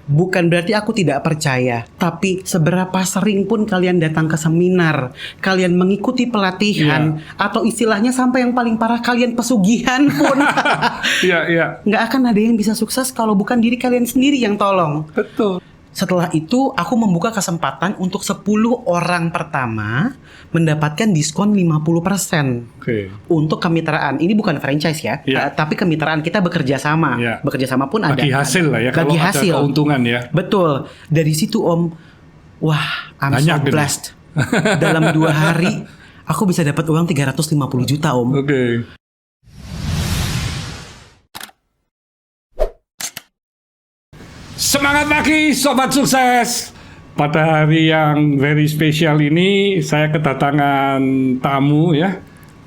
Bukan berarti aku tidak percaya, tapi seberapa sering pun kalian datang ke seminar, kalian mengikuti pelatihan, atau istilahnya sampai yang paling parah kalian pesugihan pun, nggak akan ada yang bisa sukses kalau bukan diri kalian sendiri yang tolong. Betul. Setelah itu aku membuka kesempatan untuk 10 orang pertama mendapatkan diskon 50% untuk kemitraan. Ini bukan franchise ya, tapi kemitraan kita bekerja sama. Bekerja sama pun ada. Bagi hasil lah ya, bagi kalau hasil. Ada keuntungan ya. Betul. Dari situ Om, wah, I'm so blessed. Dalam 2 hari aku bisa dapat uang 350 juta Om. Semangat pagi Sobat Sukses. Pada hari yang very special ini saya kedatangan tamu ya.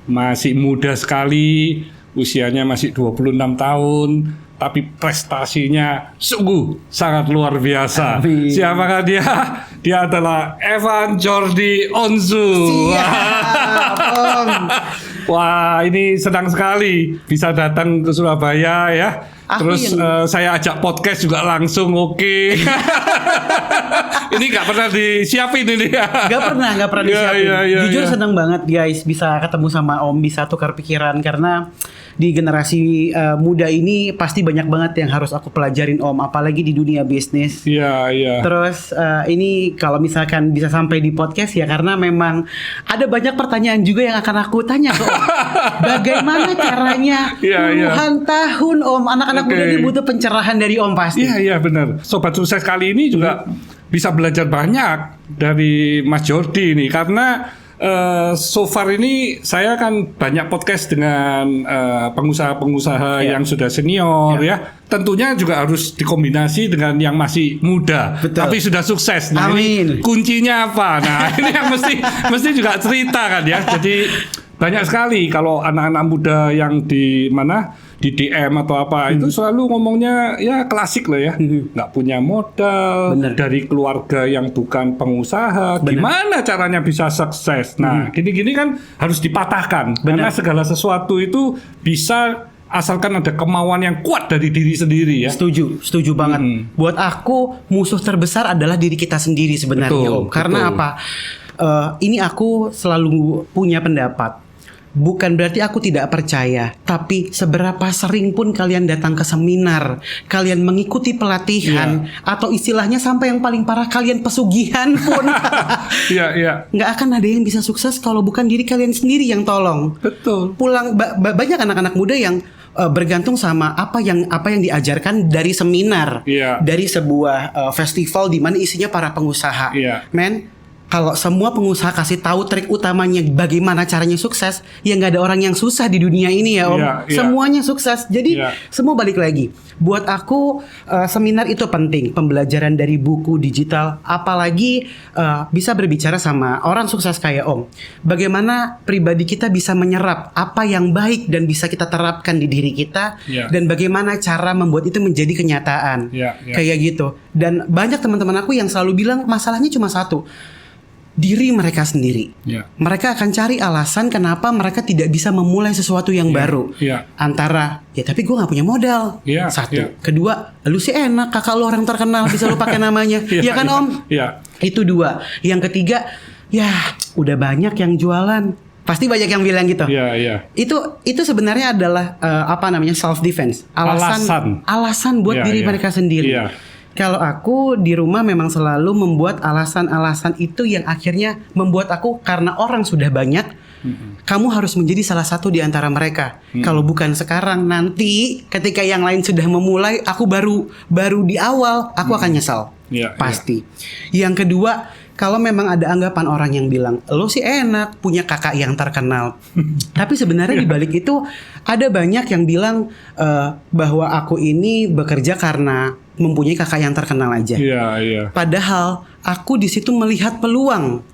Masih muda sekali, usianya masih 26 tahun, tapi prestasinya sungguh sangat luar biasa. Siapakah dia? Dia adalah Evan Jordi Onsu. Wah, ini senang sekali bisa datang ke Surabaya ya. Terus saya ajak podcast juga langsung oke. Ini nggak pernah disiapin ini ya. Nggak pernah disiapin. Jujur senang banget guys bisa ketemu sama Om, bisa tukar pikiran karena di generasi muda ini pasti banyak banget yang harus aku pelajarin Om, apalagi di dunia bisnis. Terus ini kalau misalkan bisa sampai di podcast ya karena memang ada banyak pertanyaan juga yang akan aku tanya ke Om. Bagaimana caranya puluhan tahun Om, anak-anak muda ini butuh pencerahan dari Om pasti. Iya benar. Sobat Sukses kali ini juga bisa belajar banyak dari Mas Jordi ini karena so far ini saya kan banyak podcast dengan pengusaha-pengusaha yang sudah senior ya. Tentunya juga harus dikombinasi dengan yang masih muda, tapi sudah sukses. Nah, ini kuncinya apa? Nah, ini yang mesti juga cerita kan ya. Jadi banyak sekali kalau anak-anak muda yang di DM atau apa itu selalu ngomongnya ya klasik lah ya, nggak punya modal, dari keluarga yang bukan pengusaha, gimana caranya bisa sukses. Nah gini-gini kan harus dipatahkan karena segala sesuatu itu bisa asalkan ada kemauan yang kuat dari diri sendiri ya. Setuju banget. Buat aku musuh terbesar adalah diri kita sendiri sebenarnya Om. Karena apa? Ini aku selalu punya pendapat. Bukan berarti aku tidak percaya, tapi seberapa sering pun kalian datang ke seminar, kalian mengikuti pelatihan, atau istilahnya sampai yang paling parah kalian pesugihan pun, nggak akan ada yang bisa sukses kalau bukan diri kalian sendiri yang tolong. Banyak anak-anak muda yang bergantung sama apa yang diajarkan dari seminar, dari sebuah festival di mana isinya para pengusaha. Kalau semua pengusaha kasih tahu trik utamanya bagaimana caranya sukses, ya nggak ada orang yang susah di dunia ini ya Om. Semuanya sukses. Jadi semua balik lagi. Buat aku seminar itu penting, pembelajaran dari buku digital, apalagi bisa berbicara sama orang sukses kayak Om. Bagaimana pribadi kita bisa menyerap apa yang baik dan bisa kita terapkan di diri kita, dan bagaimana cara membuat itu menjadi kenyataan. Kayak gitu. Dan banyak teman-teman aku yang selalu bilang masalahnya cuma satu. Diri mereka sendiri. Mereka akan cari alasan kenapa mereka tidak bisa memulai sesuatu yang baru. Antara tapi gue gak punya modal. Satu. Kedua, lu sih enak, kakak lu orang terkenal bisa lu pakai namanya. Ya kan Om? Itu 2. Yang ketiga, ya udah banyak yang jualan. Pasti banyak yang bilang gitu. Itu sebenarnya adalah self defense. Alasan buat diri mereka sendiri. Kalau aku di rumah memang selalu membuat alasan-alasan itu yang akhirnya membuat aku, karena orang sudah banyak, kamu harus menjadi salah satu di antara mereka. Kalau bukan sekarang, nanti ketika yang lain sudah memulai, aku baru di awal, aku akan nyesal. Pasti. Yang kedua, kalau memang ada anggapan orang yang bilang, lo sih enak punya kakak yang terkenal. Tapi sebenarnya di balik itu ada banyak yang bilang bahwa aku ini bekerja karena mempunyai kakak yang terkenal aja. Padahal aku di situ melihat peluang.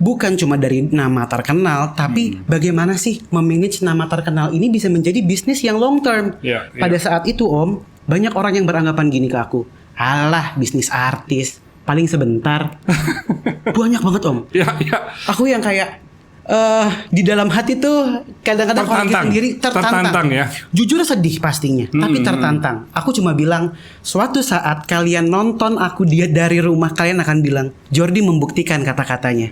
Bukan cuma dari nama terkenal, tapi bagaimana sih memanage nama terkenal ini bisa menjadi bisnis yang long term. Pada saat itu Om, banyak orang yang beranggapan gini ke aku, alah bisnis artis paling sebentar. Banyak banget Om. Aku yang kayak Di dalam hati tuh kadang-kadang orang kita sendiri tertantang ya. Jujur sedih pastinya, tapi tertantang. Aku cuma bilang suatu saat kalian nonton aku dia dari rumah, kalian akan bilang Jordi membuktikan kata-katanya.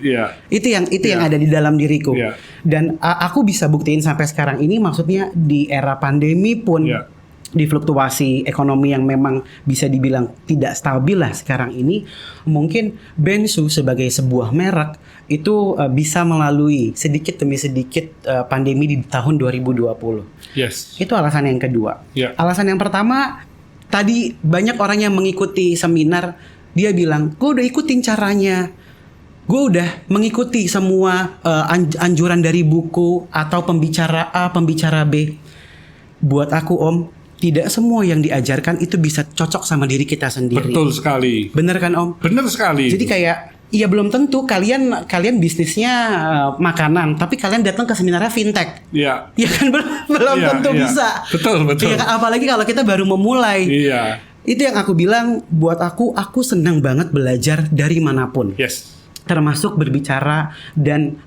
Itu yang ada di dalam diriku. Dan aku bisa buktiin sampai sekarang ini, maksudnya di era pandemi pun. Di fluktuasi ekonomi yang memang bisa dibilang tidak stabil lah sekarang ini, mungkin Bensu sebagai sebuah merek itu bisa melalui sedikit demi sedikit pandemi di tahun 2020. Itu alasan yang kedua. Alasan yang pertama, tadi banyak orang yang mengikuti seminar, dia bilang, gue udah ikutin caranya, gue udah mengikuti semua anjuran dari buku atau pembicara A, pembicara B. Buat aku Om, tidak semua yang diajarkan itu bisa cocok sama diri kita sendiri. Betul sekali. Bener kan Om? Bener sekali. Jadi kayak, iya belum tentu kalian bisnisnya makanan, tapi kalian datang ke seminarnya fintech. Iya kan belum tentu bisa. Betul. Iya kan, apalagi kalau kita baru memulai. Itu yang aku bilang, buat aku senang banget belajar dari manapun. Termasuk berbicara dan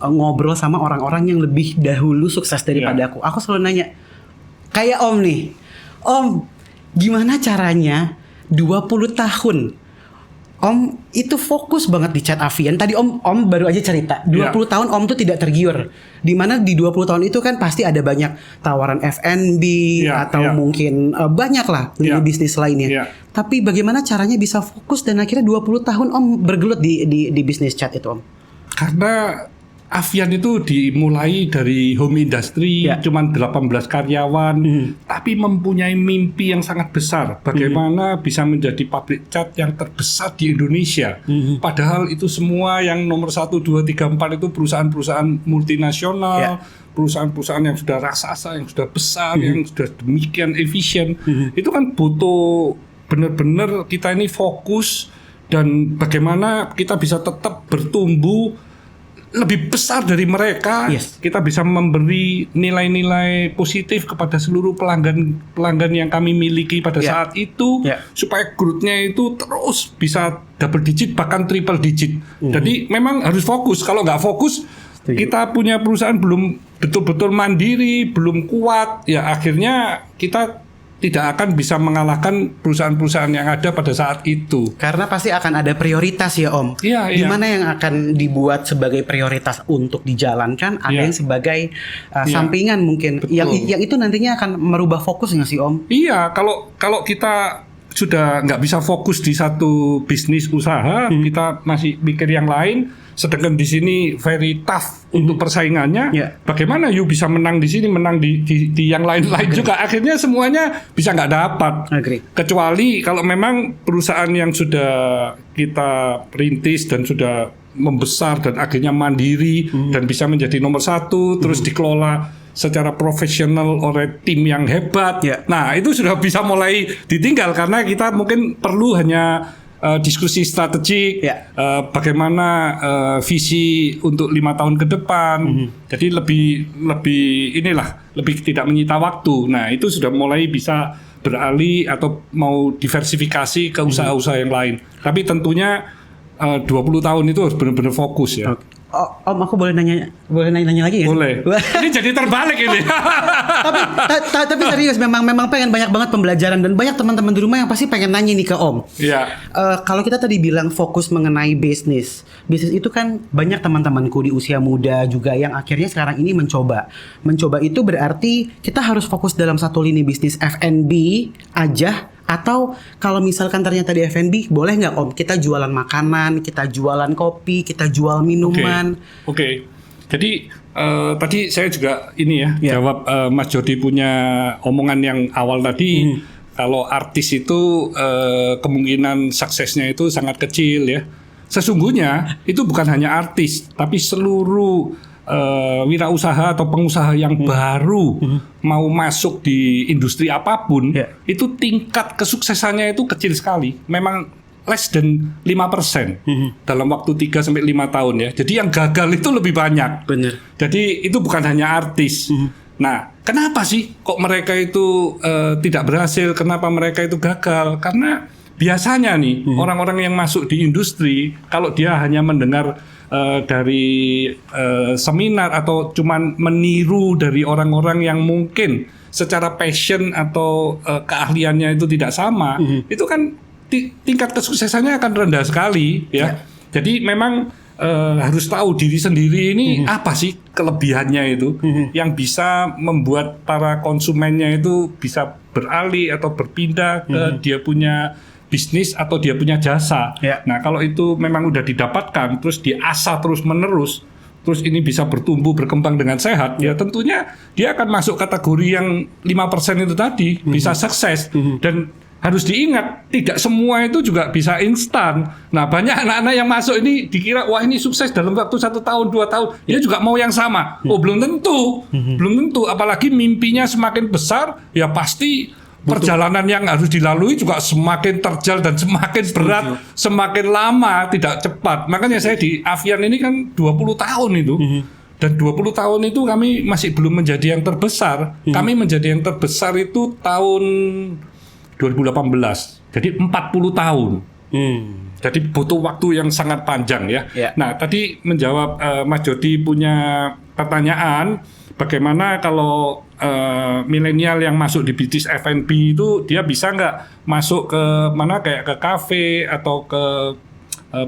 ngobrol sama orang-orang yang lebih dahulu sukses daripada aku. Aku selalu nanya, kayak Om nih, Om gimana caranya 20 tahun Om itu fokus banget di Chat Avian. Tadi Om baru aja cerita 20 tahun Om tuh tidak tergiur. Dimana di 20 tahun itu kan pasti ada banyak tawaran F&B atau mungkin banyak lah bisnis lainnya. Tapi bagaimana caranya bisa fokus dan akhirnya 20 tahun Om bergelut di bisnis chat itu Om? Karena Avian itu dimulai dari home industry, cuman 18 karyawan, tapi mempunyai mimpi yang sangat besar. Bagaimana bisa menjadi pabrik cat yang terbesar di Indonesia. Padahal itu semua yang nomor 1, 2, 3, 4 itu perusahaan-perusahaan multinasional, perusahaan-perusahaan yang sudah raksasa, yang sudah besar, yang sudah demikian efisien. Itu kan butuh benar-benar kita ini fokus dan bagaimana kita bisa tetap bertumbuh lebih besar dari mereka. Kita bisa memberi nilai-nilai positif kepada seluruh pelanggan yang kami miliki pada saat itu, supaya growth-nya itu terus bisa double digit bahkan triple digit. Jadi memang harus fokus. Kalau nggak fokus, kita punya perusahaan belum betul-betul mandiri, belum kuat, ya akhirnya kita tidak akan bisa mengalahkan perusahaan-perusahaan yang ada pada saat itu. Karena pasti akan ada prioritas ya Om. Dimana yang akan dibuat sebagai prioritas untuk dijalankan, ada yang sebagai sampingan mungkin. Yang itu nantinya akan merubah fokus nggak sih Om? Iya, kalau kita sudah nggak bisa fokus di satu bisnis usaha, kita masih mikir yang lain. Sedangkan di sini very tough untuk persaingannya. Bagaimana you bisa menang di sini, menang di yang lain-lain juga. Akhirnya semuanya bisa nggak dapat. Kecuali kalau memang perusahaan yang sudah kita rintis dan sudah membesar dan akhirnya mandiri dan bisa menjadi nomor 1, terus dikelola secara profesional oleh tim yang hebat. Nah itu sudah bisa mulai ditinggal karena kita mungkin perlu hanya diskusi strategik, bagaimana visi untuk 5 tahun ke depan. Jadi lebih tidak menyita waktu. Nah itu sudah mulai bisa beralih atau mau diversifikasi ke usaha-usaha yang lain. Tapi tentunya 20 tahun itu harus benar-benar fokus ya. Om, aku boleh nanya lagi ya? Boleh. Ini jadi terbalik ini. tapi serius, memang pengen banyak banget pembelajaran dan banyak teman-teman di rumah yang pasti pengen nanya nih ke Om. Kalau kita tadi bilang fokus mengenai bisnis itu kan banyak teman-temanku di usia muda juga yang akhirnya sekarang ini mencoba itu berarti kita harus fokus dalam satu lini bisnis F&B aja. Atau kalau misalkan ternyata di F&B, boleh nggak Om kita jualan makanan, kita jualan kopi, kita jual minuman? Oke. Jadi tadi saya juga ini jawab Mas Jordi punya omongan yang awal tadi. Kalau artis itu kemungkinan suksesnya itu sangat kecil ya. Sesungguhnya itu bukan hanya artis, tapi seluruh wirausaha atau pengusaha yang baru mau masuk di industri apapun, itu tingkat kesuksesannya itu kecil sekali. Memang less than 5% dalam waktu 3-5 tahun ya. Jadi yang gagal itu lebih banyak. Bener. Jadi itu bukan hanya artis. Nah, kenapa sih kok mereka itu tidak berhasil? Kenapa mereka itu gagal? Karena biasanya nih orang-orang yang masuk di industri, kalau dia hanya mendengar dari seminar atau cuman meniru dari orang-orang yang mungkin secara passion atau keahliannya itu tidak sama, itu kan tingkat kesuksesannya akan rendah sekali ya. Jadi memang harus tahu diri sendiri ini apa sih kelebihannya itu yang bisa membuat para konsumennya itu bisa beralih atau berpindah ke dia punya bisnis atau dia punya jasa. Nah, kalau itu memang udah didapatkan terus diasah terus-menerus, terus ini bisa bertumbuh berkembang dengan sehat, ya tentunya dia akan masuk kategori yang 5% itu tadi, bisa sukses. Dan harus diingat, tidak semua itu juga bisa instan. Nah, banyak anak-anak yang masuk ini dikira, wah ini sukses dalam waktu 1 tahun, 2 tahun. Dia juga mau yang sama. Oh, belum tentu. Belum tentu. Apalagi mimpinya semakin besar, ya pasti perjalanan yang harus dilalui juga semakin terjal dan semakin berat, semakin lama, tidak cepat. Makanya saya di Avian ini kan 20 tahun itu. Dan 20 tahun itu kami masih belum menjadi yang terbesar. Kami menjadi yang terbesar itu tahun 2018, jadi 40 tahun. Jadi butuh waktu yang sangat panjang ya. Nah, tadi menjawab Mas Jody punya pertanyaan, bagaimana kalau milenial yang masuk di bisnis F&B itu dia bisa nggak masuk ke mana kayak ke kafe atau ke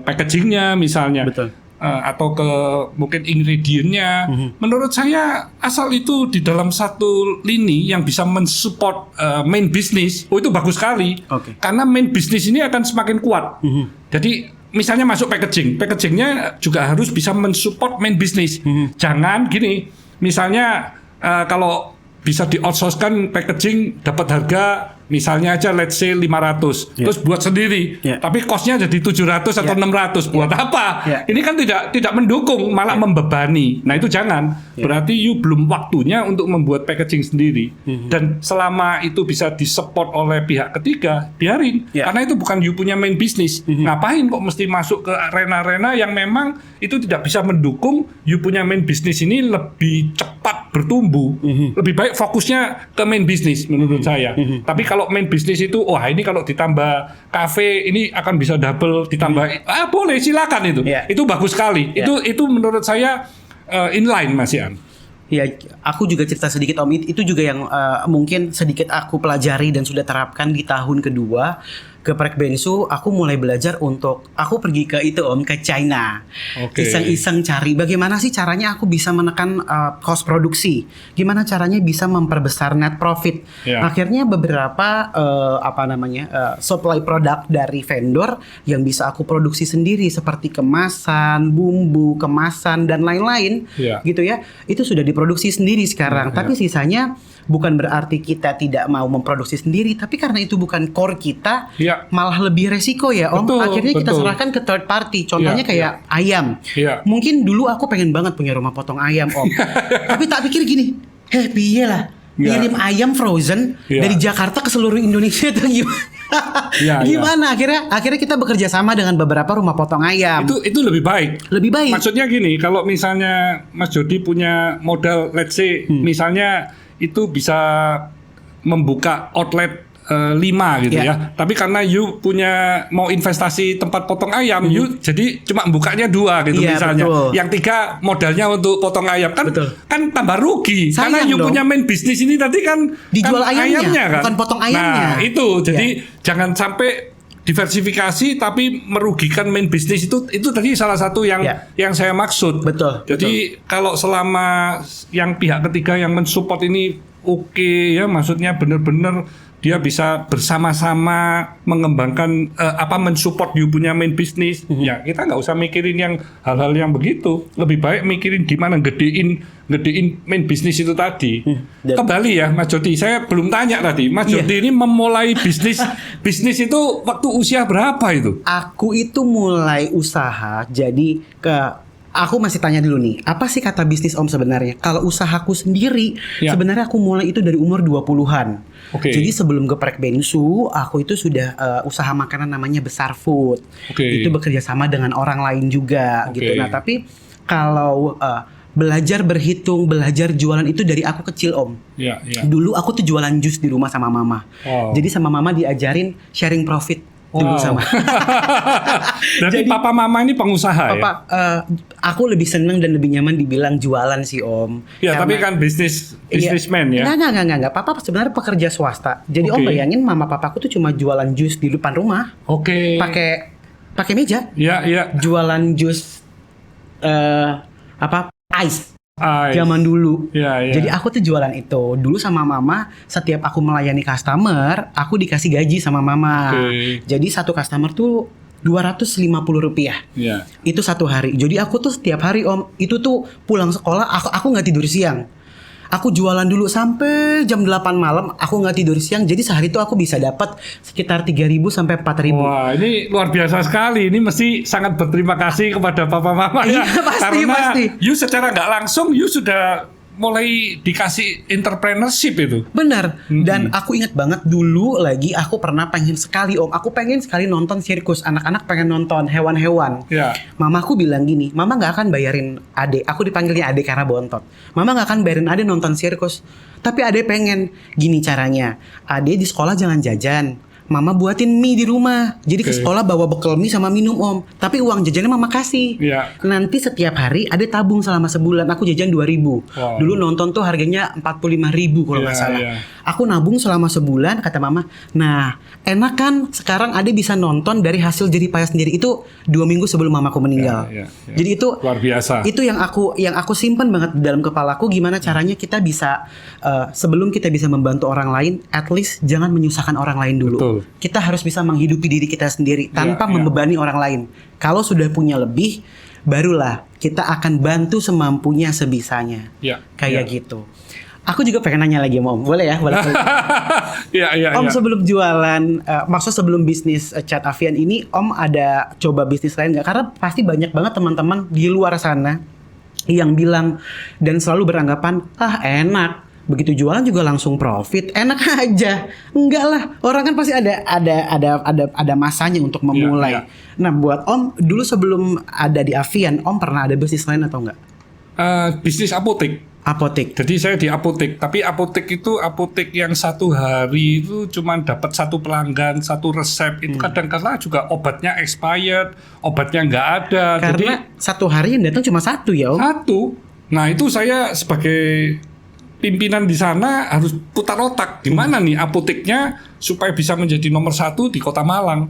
packagingnya misalnya. Betul. Atau ke mungkin ingredientnya. Menurut saya asal itu di dalam satu lini yang bisa mensupport main business, itu bagus sekali. Karena main business ini akan semakin kuat. Jadi misalnya masuk packagingnya juga harus bisa mensupport main business. Jangan gini, misalnya kalau bisa di outsource-kan packaging dapat harga misalnya aja let's say 500 terus buat sendiri tapi cost-nya jadi 700 atau 600 buat apa? Ini kan tidak mendukung, malah membebani. Nah, itu jangan. Berarti you belum waktunya untuk membuat packaging sendiri. Dan selama itu bisa disupport oleh pihak ketiga, biarin. Karena itu bukan you punya main business. Ngapain kok mesti masuk ke arena-arena yang memang itu tidak bisa mendukung you punya main business ini lebih cepat bertumbuh. Lebih baik fokusnya ke main business menurut saya. Tapi kalau main bisnis itu, wah ini kalau ditambah kafe ini akan bisa double, ditambah boleh, silakan itu. Itu bagus sekali. Itu menurut saya inline Mas Ian. Ya, aku juga cerita sedikit Om, itu juga yang mungkin sedikit aku pelajari dan sudah terapkan di tahun kedua ke Prek Bensu. Aku mulai belajar untuk aku pergi ke itu Om, ke China. Iseng-iseng cari bagaimana sih caranya aku bisa menekan cost produksi, gimana caranya bisa memperbesar net profit. Akhirnya beberapa supply produk dari vendor yang bisa aku produksi sendiri seperti kemasan, bumbu, kemasan dan lain-lain gitu ya. Itu sudah diproduksi sendiri sekarang. Tapi sisanya bukan berarti kita tidak mau memproduksi sendiri, tapi karena itu bukan core kita, malah lebih resiko ya Om. Akhirnya kita serahkan ke third party. Contohnya kayak ayam. Mungkin dulu aku pengen banget punya rumah potong ayam Om. Tapi tak pikir gini, piye lah ngirim ayam frozen dari Jakarta ke seluruh Indonesia itu gimana? Gimana? Akhirnya kita bekerja sama dengan beberapa rumah potong ayam. Itu lebih baik. Lebih baik. Maksudnya gini, kalau misalnya Mas Jody punya modal, let's say misalnya itu bisa membuka outlet 5 gitu ya. Tapi karena you punya mau investasi tempat potong ayam, you jadi cuma bukanya 2 gitu misalnya. Yang 3 modalnya untuk potong ayam kan tambah rugi. Sayang karena you punya main bisnis ini tadi kan dijual ayamnya kan? Bukan potong ayamnya. Nah, itu jadi jangan sampai diversifikasi tapi merugikan main bisnis itu tadi salah satu yang saya maksud. Jadi kalau selama yang pihak ketiga yang mensupport ini oke ya, maksudnya benar-benar dia bisa bersama-sama mengembangkan mensupport you punya main bisnis. Ya kita nggak usah mikirin yang hal-hal yang begitu. Lebih baik mikirin gimana gedein main bisnis itu tadi. Kembali ya Mas Jody, saya belum tanya tadi. Mas Jody ini memulai bisnis itu waktu usia berapa itu? Aku itu mulai usaha aku masih tanya dulu nih, apa sih kata bisnis Om sebenarnya? Kalau usahaku sendiri, sebenarnya aku mulai itu dari umur 20-an. Jadi sebelum geprek Bensu, aku itu sudah usaha makanan namanya Besar Food. Itu bekerja sama dengan orang lain juga gitu. Nah, tapi kalau belajar berhitung, belajar jualan itu dari aku kecil Om. Dulu aku tuh jualan jus di rumah sama mama. Jadi sama mama diajarin sharing profit. dulu sama. Jadi papa mama ini pengusaha Papa, aku lebih seneng dan lebih nyaman dibilang jualan sih Om. Ya, tapi kan businessman ya. Enggak. Papa sebenarnya pekerja swasta. Jadi Om bayangin mama papaku tuh cuma jualan jus di depan rumah. Oke. Pakai meja. Iya. Jualan jus ice. Zaman dulu. Ya. Jadi aku tuh jualan itu. Dulu sama mama, setiap aku melayani customer, aku dikasih gaji sama mama. Jadi satu customer tuh Rp250. Iya. Itu satu hari. Jadi aku tuh setiap hari Om, itu tuh pulang sekolah aku nggak tidur siang. Aku jualan dulu sampai jam 8 malam, aku nggak tidur siang. Jadi sehari itu aku bisa dapat sekitar 3.000 sampai 4.000. Wah, ini luar biasa sekali. Ini mesti sangat berterima kasih kepada papa mama ya. Pasti. You secara nggak langsung, you sudah mulai dikasih entrepreneurship itu. Benar. Dan aku ingat banget dulu lagi aku pernah pengen sekali Om. Aku pengen sekali nonton sirkus. Anak-anak pengen nonton hewan-hewan. Ya. Mamaku bilang gini, Mama nggak akan bayarin Ade. Aku dipanggilnya Ade karena bontot. Mama nggak akan bayarin Ade nonton sirkus. Tapi Ade pengen. Gini caranya. Ade di sekolah jangan jajan. Mama buatin mie di rumah. Jadi ke sekolah bawa bekal mie sama minum Om. Tapi uang jajannya Mama kasih. Ya. Nanti setiap hari Ade tabung selama sebulan. Aku jajan 2.000. Wow. Dulu nonton tuh harganya 45.000 kalau nggak salah. Aku nabung selama sebulan, kata Mama. Nah, enak kan sekarang Ade bisa nonton dari hasil jerih payah sendiri. Itu 2 minggu sebelum mamaku meninggal. Jadi itu luar biasa. Itu yang aku simpen banget di dalam kepalaku. Gimana caranya kita bisa sebelum kita bisa membantu orang lain, at least jangan menyusahkan orang lain dulu. Betul. Kita harus bisa menghidupi diri kita sendiri tanpa membebani orang lain. Kalau sudah punya lebih, barulah kita akan bantu semampunya sebisanya. Kayak gitu. Aku juga pengen nanya lagi Om, boleh ya? Boleh. Om sebelum jualan, maksud sebelum bisnis Chat Avian ini, Om ada coba bisnis lain nggak? Karena pasti banyak banget teman-teman di luar sana yang bilang dan selalu beranggapan, enak. Begitu jualan juga langsung profit, enak aja. Enggak lah, orang kan pasti ada masanya untuk memulai. Nah, buat Om dulu sebelum ada di Avian, Om pernah ada bisnis lain atau enggak? Bisnis apotek. Jadi saya di apotek, tapi apotek itu apotek yang satu hari itu cuma dapat satu pelanggan, satu resep. Itu kadang-kadang juga obatnya expired, obatnya nggak ada. Karena jadi, satu hari yang datang cuma satu ya Om? Satu. Nah itu saya sebagai pimpinan di sana harus putar otak gimana nih apoteknya supaya bisa menjadi nomor 1 di Kota Malang.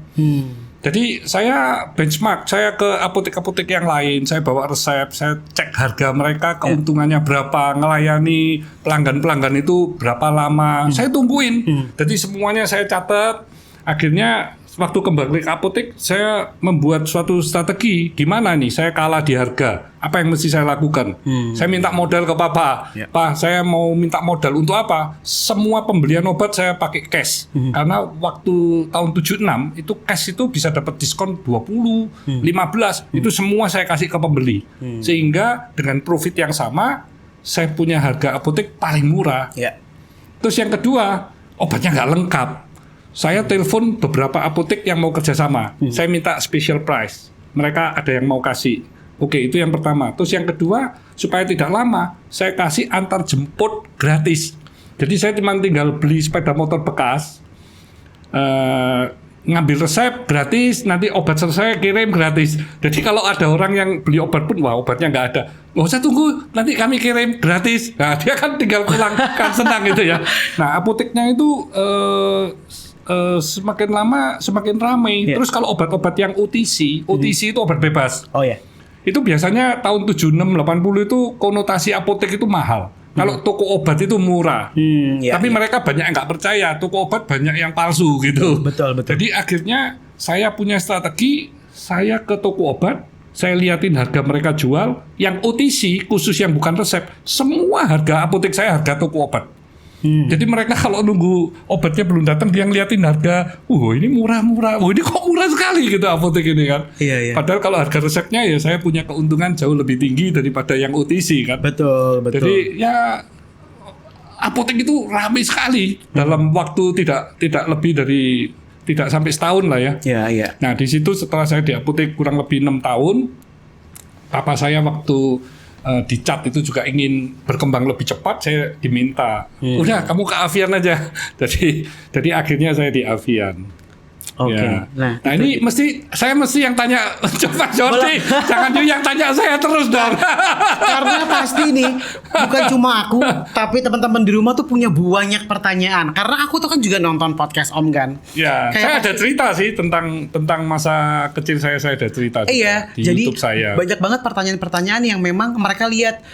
Jadi saya benchmark, saya ke apotek-apotek yang lain, saya bawa resep, saya cek harga mereka, keuntungannya berapa, ngelayani pelanggan-pelanggan itu berapa lama, saya tungguin. Jadi semuanya saya catat. Akhirnya waktu kembali ke apotek, saya membuat suatu strategi. Gimana nih, saya kalah di harga. Apa yang mesti saya lakukan? Saya minta modal ke Papa. Pak, saya mau minta modal untuk apa? Semua pembelian obat saya pakai cash. Karena waktu tahun 76, itu cash itu bisa dapat diskon 20, 15. Itu semua saya kasih ke pembeli. Sehingga dengan profit yang sama, saya punya harga apotek paling murah. Terus yang kedua, obatnya nggak lengkap. Saya telepon beberapa apotek yang mau kerjasama. Saya minta special price. Mereka ada yang mau kasih. Oke, itu yang pertama. Terus yang kedua, supaya tidak lama, saya kasih antar jemput gratis. Jadi saya cuma tinggal beli sepeda motor bekas, ngambil resep gratis, nanti obat selesai kirim gratis. Jadi kalau ada orang yang beli obat pun, wah obatnya nggak ada, nggak usah tunggu, nanti kami kirim gratis. Nah dia kan tinggal pulang, kan senang gitu ya. Nah apoteknya itu semakin lama semakin ramai. Terus kalau obat-obat yang OTC itu obat bebas. Itu biasanya tahun 76-80 itu konotasi apotek itu mahal. Kalau toko obat itu murah. Tapi mereka banyak yang nggak percaya, toko obat banyak yang palsu gitu. Betul. Jadi akhirnya saya punya strategi, saya ke toko obat, saya liatin harga mereka jual, yang OTC khusus yang bukan resep, semua harga apotek saya harga toko obat. Jadi mereka kalau nunggu obatnya belum datang, dia ngeliatin harga, ini murah-murah, ini kok murah sekali gitu apotek ini kan. Padahal kalau harga resepnya ya saya punya keuntungan jauh lebih tinggi daripada yang OTC kan. Betul. Jadi ya apotek itu ramai sekali dalam waktu tidak lebih dari tidak sampai setahun lah ya. Nah di situ setelah saya di apotek kurang lebih 6 tahun, papa saya waktu di Chat itu juga ingin berkembang lebih cepat, saya diminta, udah kamu ke Avian aja. Jadi akhirnya saya di Avian. Oke. Ya. Nah, Nah ini saya mesti yang tanya coba Jordi, jangan you yang tanya saya terus dong. karena pasti nih bukan cuma aku, tapi teman-teman di rumah tuh punya banyak pertanyaan. Karena aku tuh kan juga nonton podcast Om kan. Ya, saya ada cerita sih tentang masa kecil saya ada cerita Iya, di jadi YouTube saya. banyak banget pertanyaan-pertanyaan yang memang mereka lihat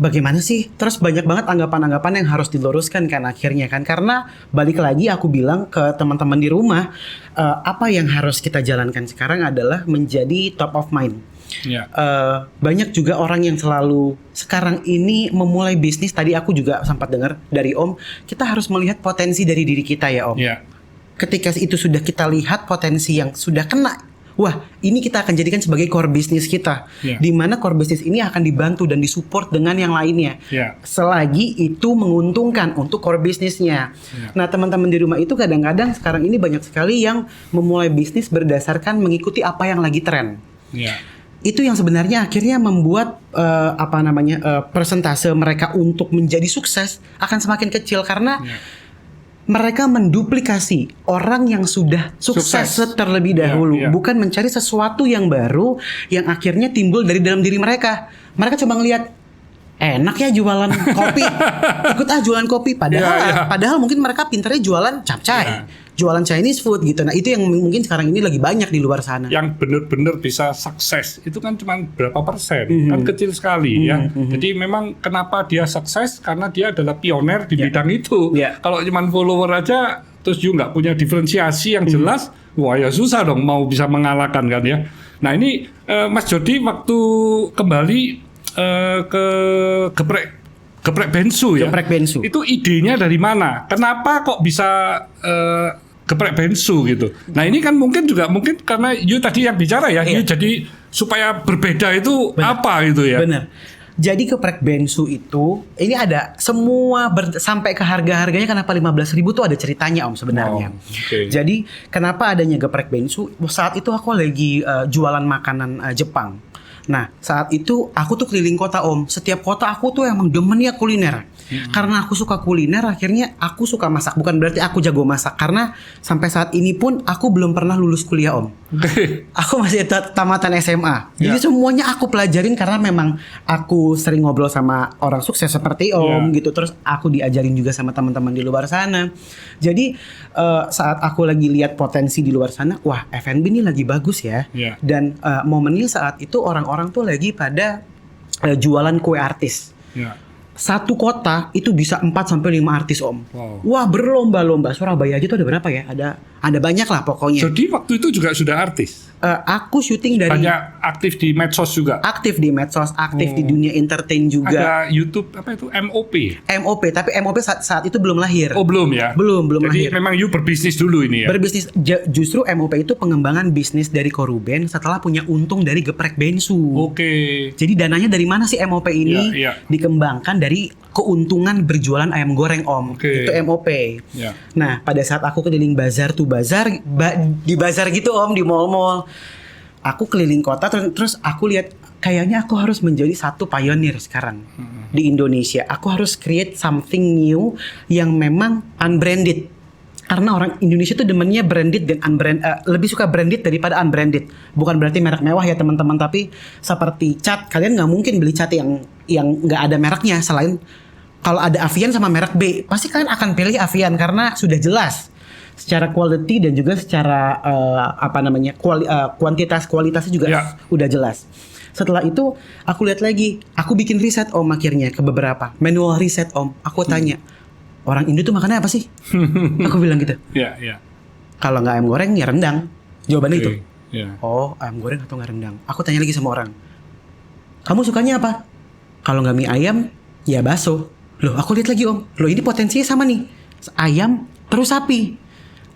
bagaimana sih, terus banyak banget anggapan-anggapan yang harus diluruskan kan akhirnya kan, karena balik lagi aku bilang ke teman-teman di rumah, apa yang harus kita jalankan sekarang adalah menjadi top of mind. Ya. Banyak juga orang yang selalu sekarang ini memulai bisnis. Tadi aku juga sempat dengar dari Om, kita harus melihat potensi dari diri kita ya Om. Ya. Ketika itu sudah kita lihat potensi yang sudah kena, wah ini kita akan jadikan sebagai core bisnis kita, di mana core bisnis ini akan dibantu dan disupport dengan yang lainnya, selagi itu menguntungkan untuk core bisnisnya. Nah teman-teman di rumah itu kadang-kadang sekarang ini banyak sekali yang memulai bisnis berdasarkan mengikuti apa yang lagi tren. Itu yang sebenarnya akhirnya membuat persentase mereka untuk menjadi sukses akan semakin kecil karena mereka menduplikasi orang yang sudah sukses terlebih dahulu, bukan mencari sesuatu yang baru yang akhirnya timbul dari dalam diri mereka. Mereka cuma ngelihat enak ya jualan kopi, ikut jualan kopi. Padahal mungkin mereka pintarnya jualan capcay, jualan Chinese food gitu. Nah itu yang mungkin sekarang ini lagi banyak di luar sana. Yang benar-benar bisa sukses itu kan cuma berapa persen, kan kecil sekali ya. Jadi memang kenapa dia sukses karena dia adalah pioner di bidang itu. Kalau cuma follower aja, terus juga nggak punya diferensiasi yang jelas, wah ya susah dong mau bisa mengalahkan kan ya. Nah ini Mas Jordi waktu kembali ke geprek bensu ya. Geprek bensu. Itu idenya dari mana? Kenapa kok bisa geprek bensu gitu? Nah ini kan mungkin karena you tadi yang bicara ya, you jadi supaya berbeda itu apa gitu ya? Bener. Jadi geprek bensu itu ini ada semua sampai ke harga-harganya kenapa 15.000 tuh ada ceritanya Om sebenarnya. Jadi kenapa adanya geprek bensu? Saat itu aku lagi jualan makanan Jepang. Nah saat itu aku tuh keliling kota Om. Setiap kota aku tuh emang demennya kuliner. Karena aku suka kuliner, akhirnya aku suka masak. Bukan berarti aku jago masak, karena sampai saat ini pun aku belum pernah lulus kuliah Om. Aku masih tamatan SMA. Jadi semuanya aku pelajarin karena memang aku sering ngobrol sama orang sukses seperti Om gitu. Terus aku diajarin juga sama teman-teman di luar sana. Jadi saat aku lagi lihat potensi di luar sana, wah F&B ini lagi bagus ya. Dan momennya saat itu orang-orang tuh lagi pada jualan kue artis. Satu kota itu bisa 4-5 artis Om. Wah berlomba-lomba. Surabaya aja tuh ada berapa ya? Ada banyak lah pokoknya. Jadi waktu itu juga sudah artis? Aku syuting dari... Banyak aktif di medsos juga? Aktif di medsos, aktif di dunia entertain juga. Ada YouTube apa itu? MOP? MOP, tapi MOP saat itu belum lahir. Oh belum ya? Belum lahir. Jadi memang you berbisnis dulu ini ya? Berbisnis, justru MOP itu pengembangan bisnis dari Koruben setelah punya untung dari geprek bensu. Jadi dananya dari mana sih MOP ini? Dikembangkan dari keuntungan berjualan ayam goreng Om. Itu MOP. Nah pada saat aku keliling bazar tuh di bazar gitu Om, di mall-mall. Aku keliling kota terus aku lihat kayaknya aku harus menjadi satu pionir sekarang di Indonesia. Aku harus create something new yang memang unbranded. Karena orang Indonesia tuh demennya branded dan lebih suka branded daripada unbranded. Bukan berarti merek mewah ya teman-teman, tapi seperti cat, kalian nggak mungkin beli cat yang nggak ada mereknya. Selain kalau ada Avian sama merek B, pasti kalian akan pilih Avian karena sudah jelas secara quality dan juga secara kualitasnya juga udah jelas. Setelah itu aku lihat lagi, aku bikin riset Om akhirnya ke beberapa manual riset Om. Aku tanya, orang Indo tuh makannya apa sih? Aku bilang gitu. Kalau nggak ayam goreng ya rendang. Jawabannya itu. Oh ayam goreng atau nggak rendang? Aku tanya lagi sama orang, kamu sukanya apa? Kalau nggak mie ayam ya bakso. Loh aku lihat lagi Om, loh ini potensinya sama nih, ayam terus sapi.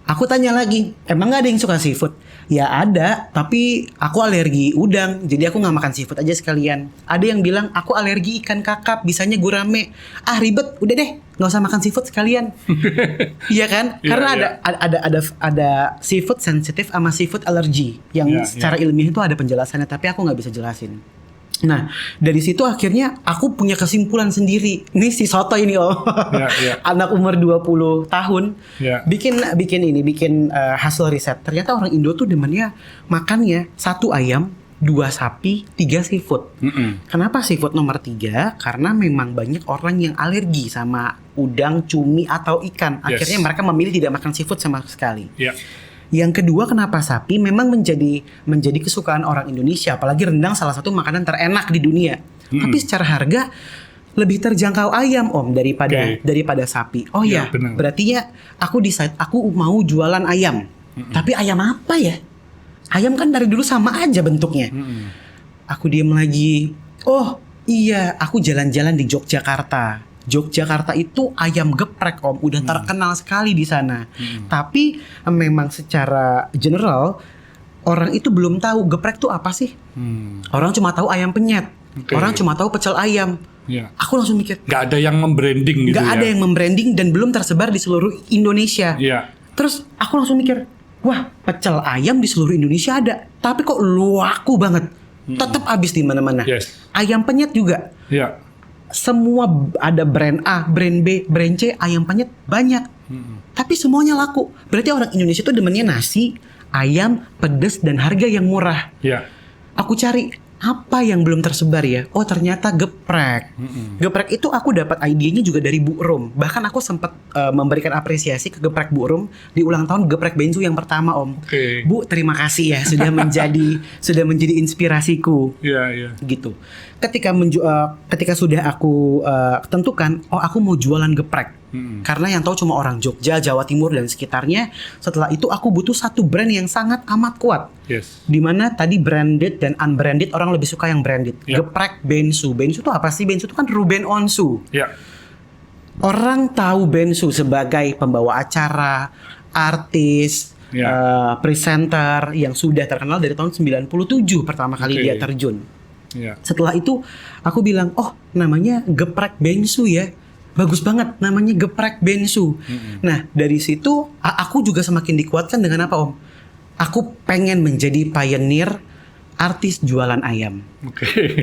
Aku tanya lagi, emang gak ada yang suka seafood? Ya ada, tapi aku alergi udang, jadi aku gak makan seafood aja sekalian. Ada yang bilang, aku alergi ikan kakap, bisanya gurame. Ah ribet, udah deh, gak usah makan seafood sekalian. Iya kan? Karena ada seafood sensitif sama seafood allergy, yang secara ilmiah itu ada penjelasannya, tapi aku gak bisa jelasin. Nah, dari situ akhirnya aku punya kesimpulan sendiri. Ini si soto ini anak umur 20 tahun bikin hasil riset. Ternyata orang Indo tuh demennya makannya 1 ayam, 2 sapi, 3 seafood. Kenapa seafood nomor 3? Karena memang banyak orang yang alergi sama udang, cumi atau ikan. Akhirnya mereka memilih tidak makan seafood sama sekali. Yang kedua, kenapa sapi? Memang menjadi kesukaan orang Indonesia, apalagi rendang salah satu makanan terenak di dunia. Tapi secara harga lebih terjangkau ayam Om daripada sapi. Oh ya, berarti ya aku decide aku mau jualan ayam. Tapi ayam apa ya? Ayam kan dari dulu sama aja bentuknya. Aku diem lagi. Oh iya, aku jalan-jalan di Yogyakarta. Yogyakarta itu ayam geprek Om, udah terkenal sekali di sana. Tapi memang secara general orang itu belum tahu geprek tuh apa sih. Orang cuma tahu ayam penyet, orang cuma tahu pecel ayam. Aku langsung mikir, nggak ada yang membranding gitu. Nggak ada yang membranding dan belum tersebar di seluruh Indonesia. Terus aku langsung mikir, wah pecel ayam di seluruh Indonesia ada, tapi kok laku banget, tetap habis di mana-mana. Ayam penyet juga. Semua ada brand A, brand B, brand C, ayam penyet banyak. Tapi semuanya laku. Berarti orang Indonesia tuh demennya nasi, ayam, pedas dan harga yang murah. Aku cari apa yang belum tersebar ya. Oh ternyata geprek. Geprek itu aku dapat idenya juga dari Bu Rum. Bahkan aku sempat memberikan apresiasi ke geprek Bu Rum di ulang tahun geprek Bensu yang pertama Om. Bu terima kasih ya sudah menjadi inspirasiku. Gitu. Ketika sudah aku tentukan, oh aku mau jualan geprek. Karena yang tahu cuma orang Jogja, Jawa Timur dan sekitarnya. Setelah itu aku butuh satu brand yang sangat amat kuat. Dimana tadi branded dan unbranded, orang lebih suka yang branded. Geprek Bensu. Bensu itu apa sih? Bensu itu kan Ruben Onsu. Orang tahu Bensu sebagai pembawa acara, artis, presenter yang sudah terkenal dari tahun 97 pertama kali dia terjun. Setelah itu aku bilang, oh namanya geprek Bensu ya. Bagus banget namanya geprek Bensu. Nah dari situ aku juga semakin dikuatkan dengan apa Om? Aku pengen menjadi pioneer artis jualan ayam.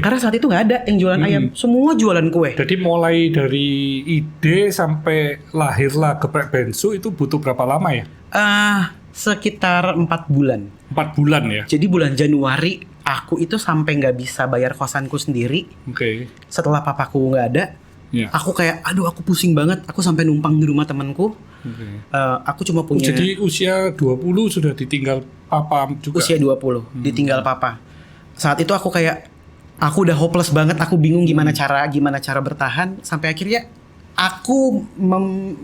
Karena saat itu nggak ada yang jualan ayam, semua jualan kue. Jadi mulai dari ide sampai lahirlah geprek Bensu itu butuh berapa lama ya? Sekitar 4 bulan. 4 bulan ya? Jadi bulan Januari aku itu sampai nggak bisa bayar kosanku sendiri. Setelah papaku nggak ada. Aku kayak, aduh aku pusing banget. Aku sampai numpang di rumah temanku. Aku cuma punya. Jadi usia 20 sudah ditinggal papa juga. Usia 20 ditinggal papa. Saat itu aku kayak, aku udah hopeless banget. Aku bingung gimana cara bertahan. Sampai akhirnya aku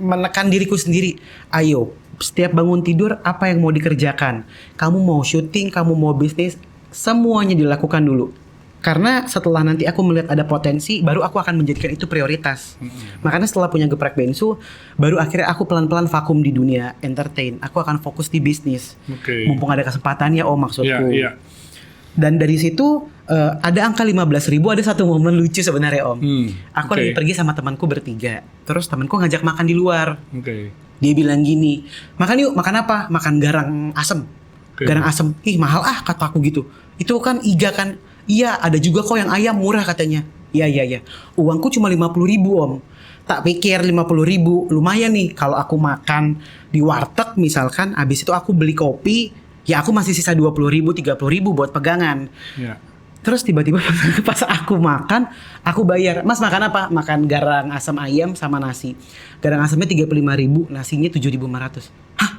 menekan diriku sendiri. Ayo, setiap bangun tidur apa yang mau dikerjakan? Kamu mau syuting, kamu mau bisnis, semuanya dilakukan dulu. Karena setelah nanti aku melihat ada potensi, baru aku akan menjadikan itu prioritas. Makanya setelah punya geprek Bensu, baru akhirnya aku pelan-pelan vakum di dunia entertain. Aku akan fokus di bisnis. Mumpung ada kesempatannya maksudku. Dan dari situ ada angka 15.000. Ada satu momen lucu sebenarnya Om. Aku lagi pergi sama temanku bertiga. Terus temanku ngajak makan di luar. Dia bilang gini, makan yuk, makan apa? Makan garang asem. Garang asem, ih mahal kataku gitu. Itu kan iga kan. Iya, ada juga kok yang ayam murah katanya. Iya. Uangku cuma 50.000 Om. Tak pikir 50.000 lumayan nih. Kalau aku makan di warteg misalkan, habis itu aku beli kopi, ya aku masih sisa 20.000, 30.000 buat pegangan. Terus tiba-tiba pas aku makan, aku bayar. Mas makan apa? Makan garang asam ayam sama nasi. Garang asamnya 35.000, nasinya 7.500. Hah?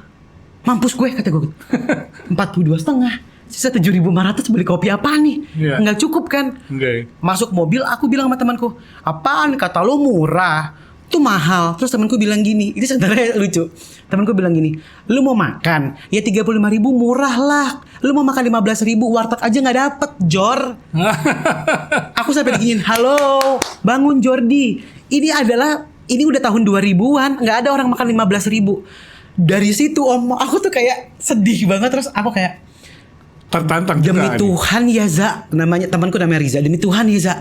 Mampus gue kata gue. 42,5. Sisa 7.500 beli kopi apa nih? Nggak cukup kan? Masuk mobil aku bilang sama temanku, apaan? Kata lo murah, itu mahal. Terus temanku bilang gini, ini sebenarnya lucu. Temanku bilang gini, lu mau makan ya 35.000 murah lah. Lu mau makan 15.000 warteg aja nggak dapet Jor. Aku sampai diginin, halo bangun Jordi. Ini udah tahun 2000-an, nggak ada orang makan 15.000. Dari situ Om, aku tuh kayak sedih banget. Terus aku kayak tertantang juga. Demi Tuhan ya Za, temanku namanya Riza. Demi Tuhan ya Za,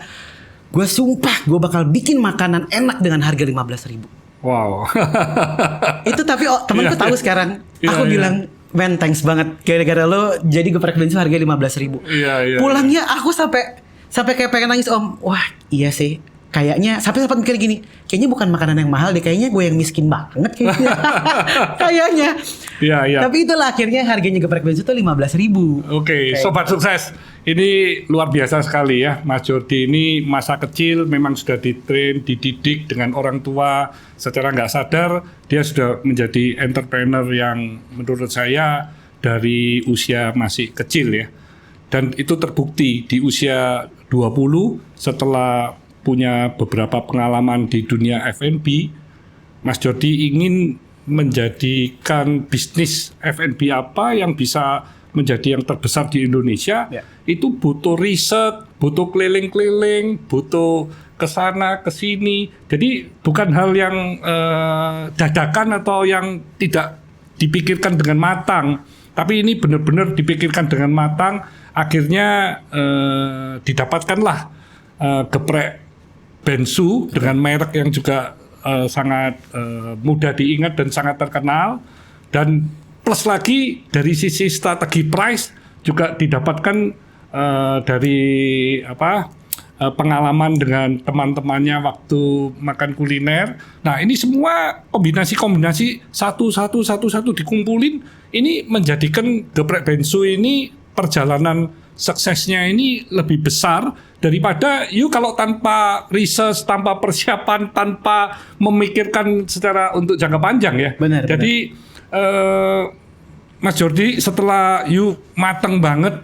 gue sumpah gue bakal bikin makanan enak dengan harga 15.000. Wow. Itu tapi temanku tahu sekarang. Aku bilang, man thanks banget gara-gara lo jadi geprek Bensu harga 15.000. Pulangnya aku sampai Sampai kayak pengen nangis Om. Wah iya sih. Kayaknya sampai sempat mikir gini, kayaknya bukan makanan yang mahal deh, kayaknya gue yang miskin banget kayaknya. Kayaknya. Iya. Tapi itulah akhirnya harganya geprek bensu itu 15.000. Oke, Sobat Sukses. Ini luar biasa sekali ya. Mas Jordi ini masa kecil memang sudah ditrain, dididik dengan orang tua. Secara nggak sadar dia sudah menjadi entrepreneur yang menurut saya dari usia masih kecil ya. Dan itu terbukti di usia 20 setelah punya beberapa pengalaman di dunia F&B, Mas Jordi ingin menjadikan bisnis F&B apa yang bisa menjadi yang terbesar di Indonesia. Itu butuh riset, butuh keliling-keliling, butuh kesana kesini. Jadi bukan hal yang dadakan atau yang tidak dipikirkan dengan matang, tapi ini benar-benar dipikirkan dengan matang. Akhirnya didapatkanlah geprek bensu dengan merek yang juga sangat mudah diingat dan sangat terkenal, dan plus lagi dari sisi strategi price juga didapatkan dari pengalaman dengan teman-temannya waktu makan kuliner. Nah ini semua kombinasi satu dikumpulin, ini menjadikan geprek bensu ini perjalanan suksesnya ini lebih besar daripada kalau tanpa riset, tanpa persiapan, tanpa memikirkan secara untuk jangka panjang ya. Benar. Jadi Mas Jordi setelah mateng banget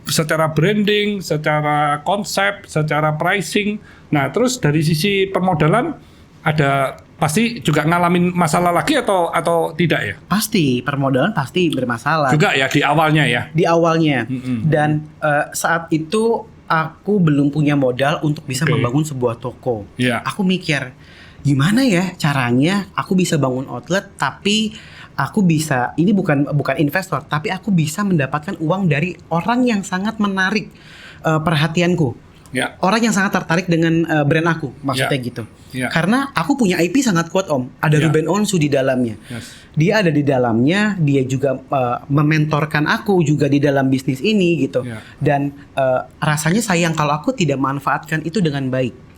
secara branding, secara konsep, secara pricing. Nah terus dari sisi permodalan ada pasti juga ngalamin masalah lagi atau tidak ya? Pasti, permodalan pasti bermasalah. Juga ya di awalnya ya? Di awalnya. Dan saat itu aku belum punya modal untuk bisa membangun sebuah toko. Aku mikir, gimana ya caranya aku bisa bangun outlet tapi aku bisa, ini bukan investor, tapi aku bisa mendapatkan uang dari orang yang sangat menarik perhatianku. Orang yang sangat tertarik dengan brand aku, maksudnya gitu. Karena aku punya IP sangat kuat Om. Ada Ruben Onsu di dalamnya. Dia ada di dalamnya, dia juga mementorkan aku juga di dalam bisnis ini gitu. Dan rasanya sayang kalau aku tidak manfaatkan itu dengan baik.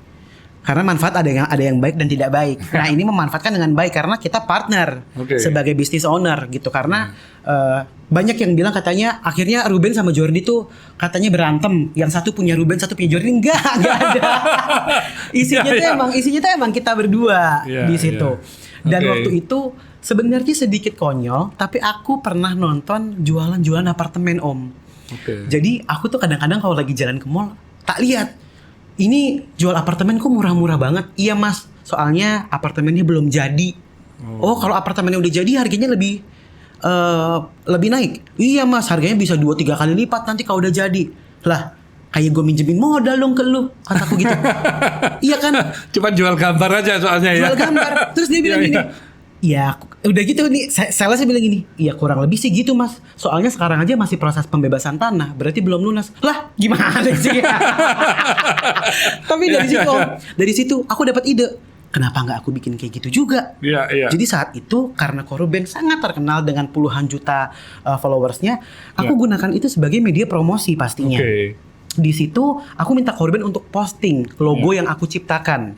Karena manfaat ada yang baik dan tidak baik. Nah ini memanfaatkan dengan baik karena kita partner sebagai business owner gitu. Karena banyak yang bilang katanya akhirnya Ruben sama Jordi tuh katanya berantem. Yang satu punya Ruben, satu punya Jordi. Enggak ada. Isinya tuh emang kita berdua di situ. Dan waktu itu sebenarnya sedikit konyol, tapi aku pernah nonton jualan apartemen Om. Jadi aku tuh kadang-kadang kalau lagi jalan ke mall tak lihat. Ini jual apartemen kok murah-murah banget. Iya mas, soalnya apartemennya belum jadi. Oh kalau apartemennya udah jadi harganya lebih naik. Iya mas, harganya bisa 2-3 kali lipat nanti kalau udah jadi. Lah, kayak gue minjemin modal dong ke lu, kataku gitu. Iya kan? Cuma jual gambar aja soalnya ya. Jual gambar. Terus dia bilang gini, ya udah gitu nih, salesnya bilang gini, iya kurang lebih sih gitu mas. Soalnya sekarang aja masih proses pembebasan tanah, berarti belum lunas. Lah gimana sih? Tapi dari situ aku dapat ide. Kenapa nggak aku bikin kayak gitu juga? Jadi saat itu karena Koruben sangat terkenal dengan puluhan juta followersnya, aku gunakan itu sebagai media promosi pastinya. Di situ aku minta Koruben untuk posting logo yang aku ciptakan.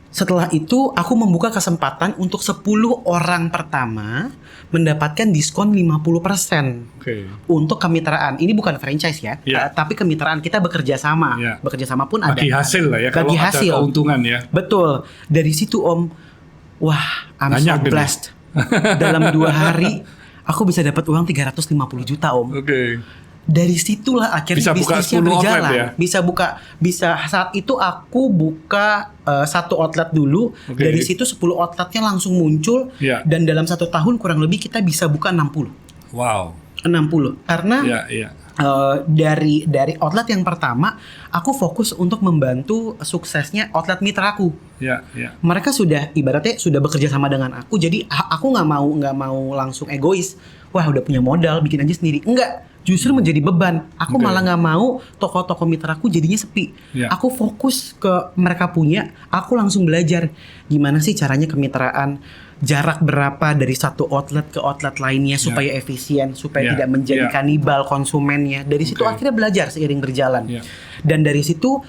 Setelah itu aku membuka kesempatan untuk 10 orang pertama mendapatkan diskon 50% untuk kemitraan. Ini bukan franchise ya, tapi kemitraan kita bekerja sama. Bekerja sama pun ada. Bagi hasil lah ya, bagi kalau hasil. Ada keuntungan ya. Betul. Dari situ Om, wah I'm so blessed. Dalam 2 hari aku bisa dapat uang 350 juta Om. Dari situlah akhirnya bisnisnya berjalan. Bisa saat itu aku buka 1 outlet dulu. Dari situ 10 outletnya langsung muncul. Dan dalam 1 tahun kurang lebih kita bisa buka 60. Wow. 60. Karena dari outlet yang pertama aku fokus untuk membantu suksesnya outlet mitraku. Mereka sudah ibaratnya sudah bekerja sama dengan aku. Jadi aku nggak mau langsung egois. Wah udah punya modal bikin aja sendiri. Enggak. Justru menjadi beban. Aku malah nggak mau toko-toko mitraku jadinya sepi. Aku fokus ke mereka punya. Aku langsung belajar gimana sih caranya kemitraan jarak berapa dari satu outlet ke outlet lainnya supaya efisien, supaya tidak menjadi kanibal konsumennya. Dari situ akhirnya belajar seiring berjalan. Dan dari situ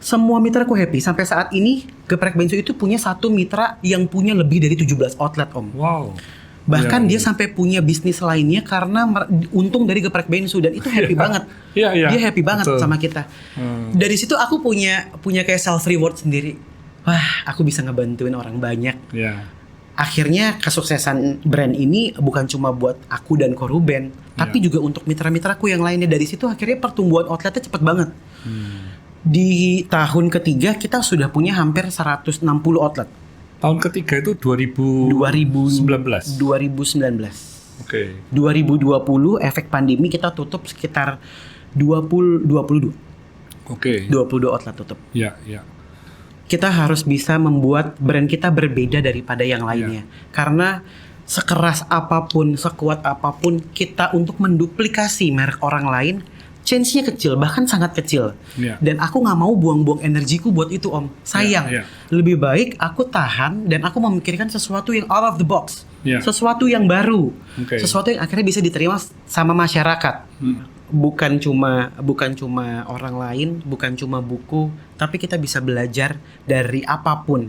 semua mitraku happy. Sampai saat ini Geprek Bensu itu punya satu mitra yang punya lebih dari 17 outlet, Om. Wow. Bahkan dia sampai punya bisnis lainnya karena untung dari Geprek Bensu, dan itu happy banget. Dia happy banget sama kita. Dari situ aku punya kayak self reward sendiri. Wah, aku bisa ngebantuin orang banyak. Akhirnya kesuksesan brand ini bukan cuma buat aku dan Koruben, tapi juga untuk mitra-mitraku yang lainnya. Dari situ akhirnya pertumbuhan outletnya cepet banget. Di tahun ketiga kita sudah punya hampir 160 outlet. Tahun ketiga itu 2019. 2019. 2020 efek pandemi kita tutup sekitar 22 outlet tutup. Kita harus bisa membuat brand kita berbeda daripada yang lainnya. Karena sekeras apapun, sekuat apapun kita untuk menduplikasi merek orang lain, chance-nya kecil, bahkan sangat kecil. Dan aku nggak mau buang-buang energiku buat itu, Om. Sayang. Lebih baik aku tahan dan aku memikirkan sesuatu yang out of the box. Sesuatu yang baru. Sesuatu yang akhirnya bisa diterima sama masyarakat. Bukan cuma orang lain, bukan cuma buku, tapi kita bisa belajar dari apapun.